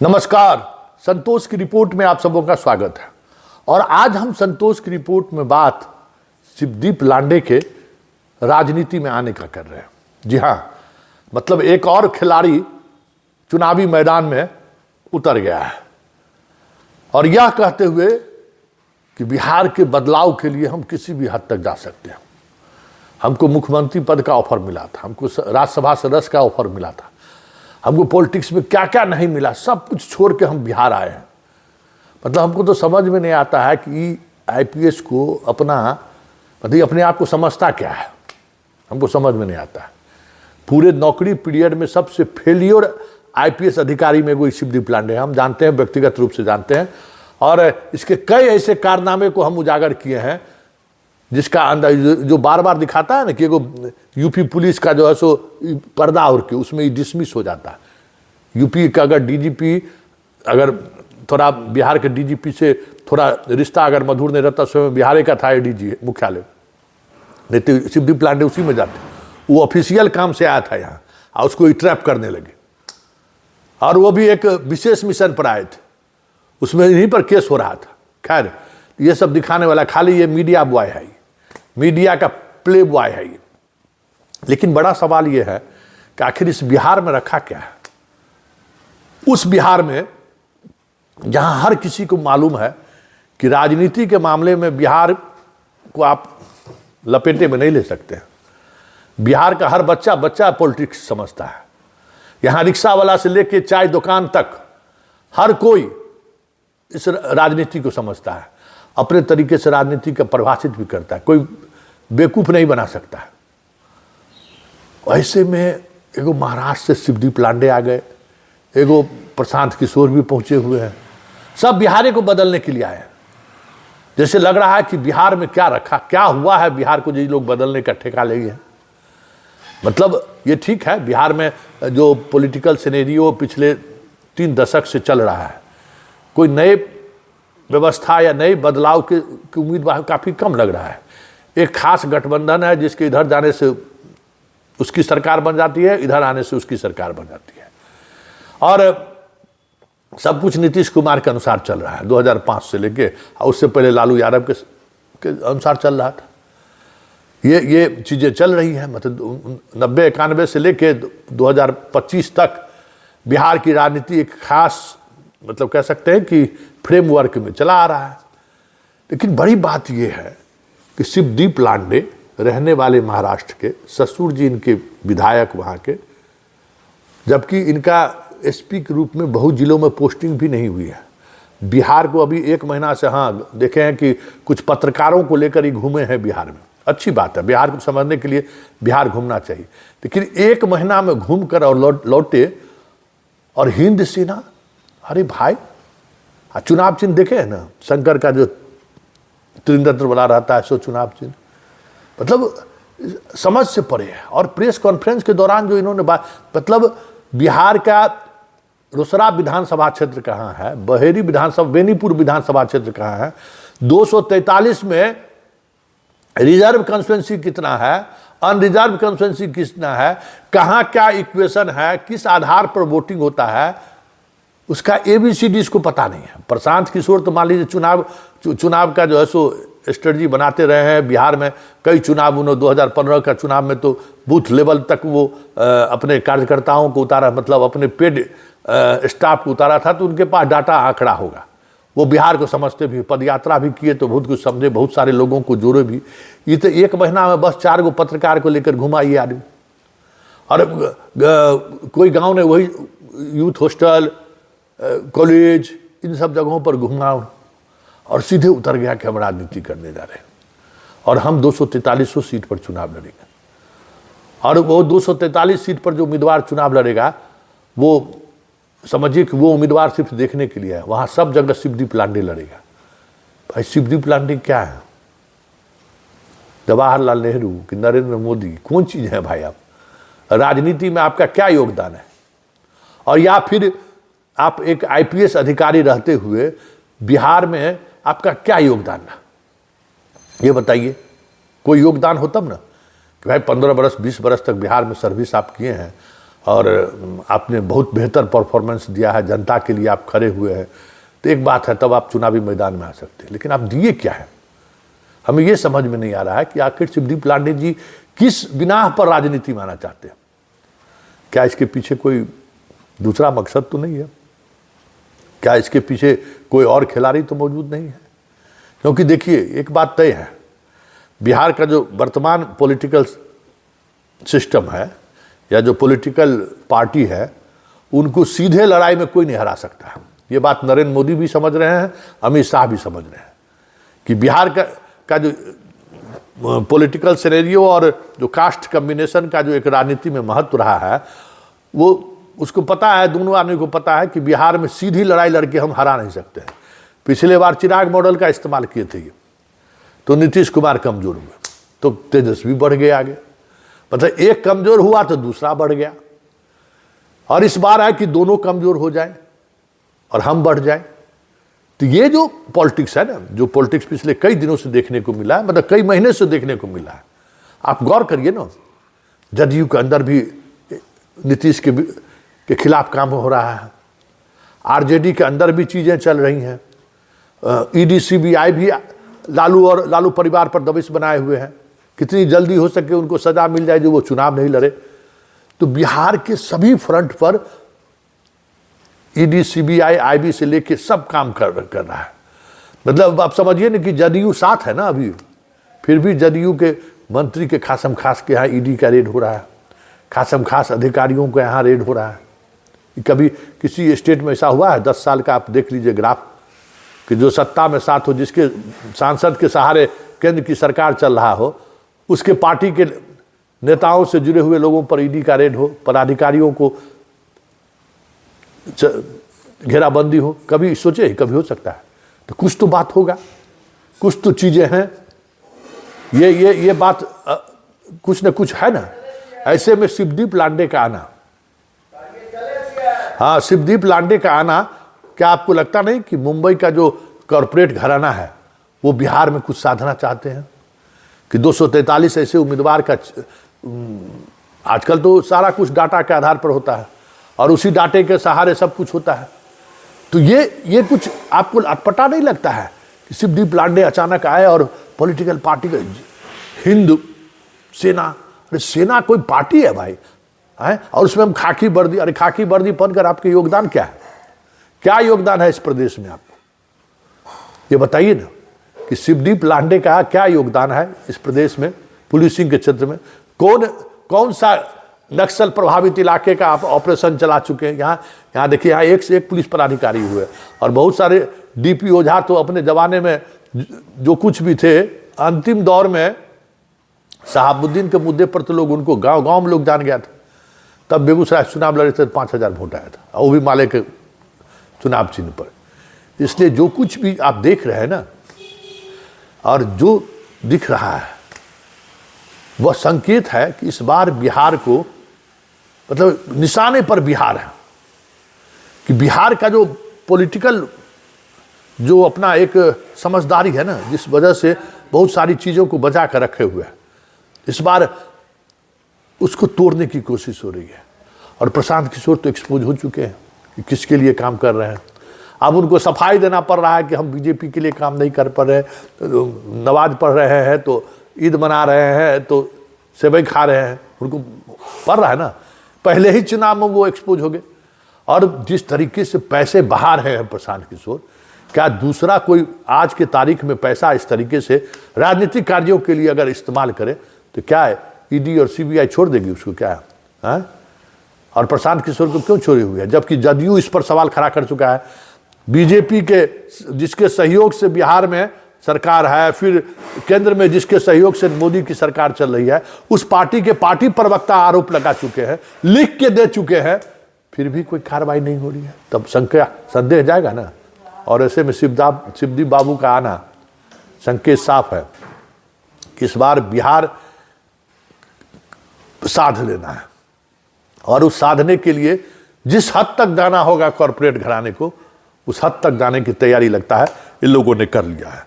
नमस्कार। संतोष की रिपोर्ट में आप सबों का स्वागत है। और आज हम संतोष की रिपोर्ट में बात शिवदीप लांडे के राजनीति में आने का कर रहे हैं। जी हाँ, मतलब एक और खिलाड़ी चुनावी मैदान में उतर गया है और यह कहते हुए कि बिहार के बदलाव के लिए हम किसी भी हद तक जा सकते हैं। हमको मुख्यमंत्री पद का ऑफर मिला था, हमको राज्यसभा सदस्य का ऑफर मिला था, हमको पॉलिटिक्स में क्या क्या नहीं मिला, सब कुछ छोड़ के हम बिहार आए हैं। मतलब हमको तो समझ में नहीं आता है कि आईपीएस को अपना मतलब अपने आप को समझता क्या है, हमको समझ में नहीं आता है। पूरे नौकरी पीरियड में सबसे फेलियर आईपीएस अधिकारी में कोई शिवदीप लांडे हैं। हम जानते हैं, व्यक्तिगत रूप से जानते हैं, और इसके कई ऐसे कारनामे को हम उजागर किए हैं जिसका अंदर जो बार बार दिखाता है ना कि एगो यूपी पुलिस का जो है सो पर्दा और के उसमें ही डिसमिस हो जाता है। यूपी का अगर डीजीपी अगर थोड़ा बिहार के डीजीपी से थोड़ा रिश्ता अगर मधुर नहीं रहता, स्वयं बिहार का था एडीजी मुख्यालय, नहीं तो शिवदीप लांडे उसी में जाते। वो ऑफिशियल काम से आया था यहाँ और उसको ही ट्रैप करने लगे, और वो भी एक विशेष मिशन पर आए थे, उसमें यहीं पर केस हो रहा था। खैर, ये सब दिखाने वाला खाली ये मीडिया बॉय है, मीडिया का प्ले बॉय है ये। लेकिन बड़ा सवाल ये है कि आखिर इस बिहार में रखा क्या है। उस बिहार में जहां हर किसी को मालूम है कि राजनीति के मामले में बिहार को आप लपेटे में नहीं ले सकते हैं। बिहार का हर बच्चा बच्चा पॉलिटिक्स समझता है। यहां रिक्शा वाला से लेके चाय दुकान तक हर कोई इस राजनीति को समझता है, अपने तरीके से राजनीति का परिभाषित भी करता है, कोई बेवकूफ नहीं बना सकता है। ऐसे में एगो महाराष्ट्र से शिवदीप लांडे आ गए, एगो प्रशांत किशोर भी पहुंचे हुए हैं, सब बिहार को बदलने के लिए आए हैं। जैसे लग रहा है कि बिहार में क्या रखा, क्या हुआ है बिहार को, जो लोग बदलने का ठेका ले हैं। मतलब ये ठीक है, बिहार में जो पॉलिटिकल सिनेरियो पिछले 3 दशक से चल रहा है, कोई नए व्यवस्था या नए बदलाव की उम्मीद काफ़ी कम लग रहा है। एक खास गठबंधन है जिसके इधर जाने से उसकी सरकार बन जाती है, इधर आने से उसकी सरकार बन जाती है, और सब कुछ नीतीश कुमार के अनुसार चल रहा है 2005 से लेके, और उससे पहले लालू यादव के अनुसार चल रहा था। ये चीज़ें चल रही हैं। मतलब 90-91 से लेके 2025 तक बिहार की राजनीति एक खास मतलब कह सकते हैं कि फ्रेमवर्क में चला आ रहा है। लेकिन बड़ी बात यह है कि शिवदीप लांडे रहने वाले महाराष्ट्र के, ससुर जी इनके विधायक वहाँ के, जबकि इनका एसपी के रूप में बहुत जिलों में पोस्टिंग भी नहीं हुई है। बिहार को अभी 1 महीना से, हाँ देखे हैं कि कुछ पत्रकारों को लेकर ही घूमे हैं बिहार में। अच्छी बात है, बिहार को समझने के लिए बिहार घूमना चाहिए। लेकिन 1 महीना में घूम कर और लौटे, और हिंद सेना, अरे भाई चुनाव चिन्ह देखे है ना, शंकर का जो त्रिनेत्र वाला रहता है सो चुनाव चिन्ह, मतलब समझ से परे है। और प्रेस कॉन्फ्रेंस के दौरान जो इन्होंने बात, मतलब बिहार का रोसड़ा विधानसभा क्षेत्र कहाँ है, बहेरी विधानसभा, बेनीपुर विधानसभा क्षेत्र कहाँ है, 243 में रिजर्व कंस्टिट्यूंसी कितना है, अनरिजर्व कंस्टिट्यूंसी कितना है, कहाँ क्या इक्वेशन है, किस आधार पर वोटिंग होता है, उसका ABCD इसको पता नहीं है। प्रशांत किशोर तो मान लीजिए चुनाव का जो है सो स्ट्रेटजी बनाते रहे हैं बिहार में। कई चुनाव उन्होंने 2015 का चुनाव में तो बूथ लेवल तक वो अपने कार्यकर्ताओं को उतारा, मतलब अपने पेड स्टाफ को उतारा था, तो उनके पास डाटा आंकड़ा होगा। वो बिहार को समझते भी, पदयात्रा भी किए तो बहुत कुछ समझे, बहुत सारे लोगों को जोड़े भी। ये तो 1 महीना में बस 4 गो पत्रकार को लेकर घुमा ये आदमी। और कोई गाँव ने वही यूथ हॉस्टल, कॉलेज, इन सब जगहों पर घूमा और सीधे उतर गया कि हम राजनीति करने जा रहे हैं और हम 243 सीट पर चुनाव लड़ेंगे। और वो 243 सीट पर जो उम्मीदवार चुनाव लड़ेगा, वो समझिए कि वो उम्मीदवार सिर्फ देखने के लिए है। वहाँ सब जगह शिवदीप लांडे लड़ेगा। भाई शिवदीप लांडे क्या है, जवाहरलाल नेहरू कि नरेंद्र मोदी, कौन चीज़ है भाई? आप राजनीति में आपका क्या योगदान है? और या फिर आप एक आईपीएस अधिकारी रहते हुए बिहार में आपका क्या योगदान है, ये बताइए। कोई योगदान हो तब ना कि भाई 15 बरस 20 बरस तक बिहार में सर्विस आप किए हैं, और आपने बहुत बेहतर परफॉर्मेंस दिया है, जनता के लिए आप खड़े हुए हैं, तो एक बात है, तब आप चुनावी मैदान में आ सकते हैं। लेकिन आप दिए क्या है, हमें ये समझ में नहीं आ रहा है कि आखिर शिवदीप लांडे जी किस बिना पर राजनीति में आना चाहते हैं। क्या इसके पीछे कोई दूसरा मकसद तो नहीं है? क्या इसके पीछे कोई और खिलाड़ी तो मौजूद नहीं है? क्योंकि देखिए, एक बात तय है, बिहार का जो वर्तमान पॉलिटिकल सिस्टम है या जो पॉलिटिकल पार्टी है, उनको सीधे लड़ाई में कोई नहीं हरा सकता है। ये बात नरेंद्र मोदी भी समझ रहे हैं, अमित शाह भी समझ रहे हैं कि बिहार का जो पॉलिटिकल सिनेरियो और जो कास्ट कम्बिनेशन का जो एक राजनीति में महत्व रहा है, वो उसको पता है, दोनों आदमी को पता है कि बिहार में सीधी लड़ाई लड़के हम हरा नहीं सकते हैं। पिछले बार चिराग मॉडल का इस्तेमाल किए थे ये, तो नीतीश कुमार कमजोर हुए, तो तेजस्वी बढ़ गए आगे। मतलब एक कमजोर हुआ तो दूसरा बढ़ गया, और इस बार है कि दोनों कमजोर हो जाए और हम बढ़ जाए। तो ये जो पॉलिटिक्स है ना, जो पॉलिटिक्स पिछले कई दिनों से देखने को मिला है, मतलब कई महीने से देखने को मिला है, आप गौर करिए ना, जदयू के अंदर भी नीतीश के खिलाफ काम हो रहा है, आरजेडी के अंदर भी चीजें चल रही हैं, ईडी सीबीआई भी लालू परिवार पर दबिश बनाए हुए हैं, कितनी जल्दी हो सके उनको सजा मिल जाए जो वो चुनाव नहीं लड़े। तो बिहार के सभी फ्रंट पर ईडी सीबीआई आईबी से लेके सब काम कर रहा है। मतलब आप समझिए ना कि जदयू साथ है ना अभी, फिर भी जदयू के मंत्री के खासम खास के यहाँ ईडी का रेड हो रहा है, खासम खास अधिकारियों के यहाँ रेड हो रहा है। कभी किसी स्टेट में ऐसा हुआ है? 10 साल का आप देख लीजिए ग्राफ, कि जो सत्ता में साथ हो, जिसके सांसद के सहारे केंद्र की सरकार चल रहा हो, उसके पार्टी के नेताओं से जुड़े हुए लोगों पर ईडी का रेड हो, पदाधिकारियों को घेराबंदी हो। कभी सोचे? कभी हो सकता है? तो कुछ तो बात होगा, कुछ तो चीजें हैं, ये बात कुछ न कुछ है ना। ऐसे में शिवदीप लांडे का आना, हाँ, शिवदीप लांडे का आना, क्या आपको लगता नहीं कि मुंबई का जो कॉरपोरेट घराना है वो बिहार में कुछ साधना चाहते हैं कि 243 ऐसे उम्मीदवार का, आजकल तो सारा कुछ डाटा के आधार पर होता है और उसी डाटे के सहारे सब कुछ होता है। तो ये कुछ आपको अटपटा नहीं लगता है कि शिवदीप लांडे अचानक आए और पॉलिटिकल पार्टी का हिंद सेना, अरे सेना कोई पार्टी है भाई, है? और उसमें हम खाकी वर्दी, अरे खाकी वर्दी पहनकर आपके योगदान क्या है? क्या योगदान है इस प्रदेश में आपको? ये बताइए ना कि शिवदीप लांडे का क्या योगदान है इस प्रदेश में, पुलिसिंग के क्षेत्र में? कौन सा नक्सल प्रभावित इलाके का आप ऑपरेशन चला चुके हैं? यहाँ देखिए, यहाँ एक से एक पुलिस पदाधिकारी हुए और बहुत सारे डीपी ओझा तो अपने जमाने में जो कुछ भी थे, अंतिम दौर में शहाबुद्दीन के मुद्दे पर तो लोग, उनको गांव में लोग जान गया था। तब बेगूसराय चुनाव लड़े थे, 5000 वोट आया था, और वो भी माले के चुनाव चिन्ह पर। इसलिए जो कुछ भी आप देख रहे हैं ना, और जो दिख रहा है, वह संकेत है कि इस बार बिहार को, मतलब निशाने पर बिहार है, कि बिहार का जो पॉलिटिकल जो अपना एक समझदारी है ना, जिस वजह से बहुत सारी चीज़ों को बचा कर रखे हुए हैं, इस बार उसको तोड़ने की कोशिश हो रही है। और प्रशांत किशोर तो एक्सपोज हो चुके हैं कि किसके लिए काम कर रहे हैं। अब उनको सफाई देना पड़ रहा है कि हम बीजेपी के लिए काम नहीं कर पा रहे, तो नमाज पढ़ रहे हैं, तो ईद मना रहे हैं, तो सेवई खा रहे हैं, उनको पड़ रहा है ना। पहले ही चुनाव में वो एक्सपोज हो गए। और जिस तरीके से पैसे बहा रहे हैं प्रशांत किशोर, क्या दूसरा कोई आज के तारीख में पैसा इस तरीके से राजनीतिक कार्यों के लिए अगर इस्तेमाल करे तो क्या है, ईडी और सीबीआई छोड़ देगी उसको? क्या है? और प्रशांत किशोर को क्यों छोड़े हुए है? जबकि जदयू इस पर सवाल खड़ा कर चुका है। बीजेपी के जिसके सहयोग से बिहार में सरकार है, फिर केंद्र में जिसके सहयोग से मोदी की सरकार चल रही है, उस पार्टी के पार्टी प्रवक्ता आरोप लगा चुके हैं, लिख के दे चुके हैं, फिर भी कोई कार्रवाई नहीं हो रही है। तब संदेह जाएगा ना। और ऐसे में शिवदीप बाबू का आना, संकेत साफ है कि इस बार बिहार साध लेना है, और उस साधने के लिए जिस हद तक जाना होगा कॉरपोरेट घराने को, उस हद तक जाने की तैयारी लगता है इन लोगों ने कर लिया है।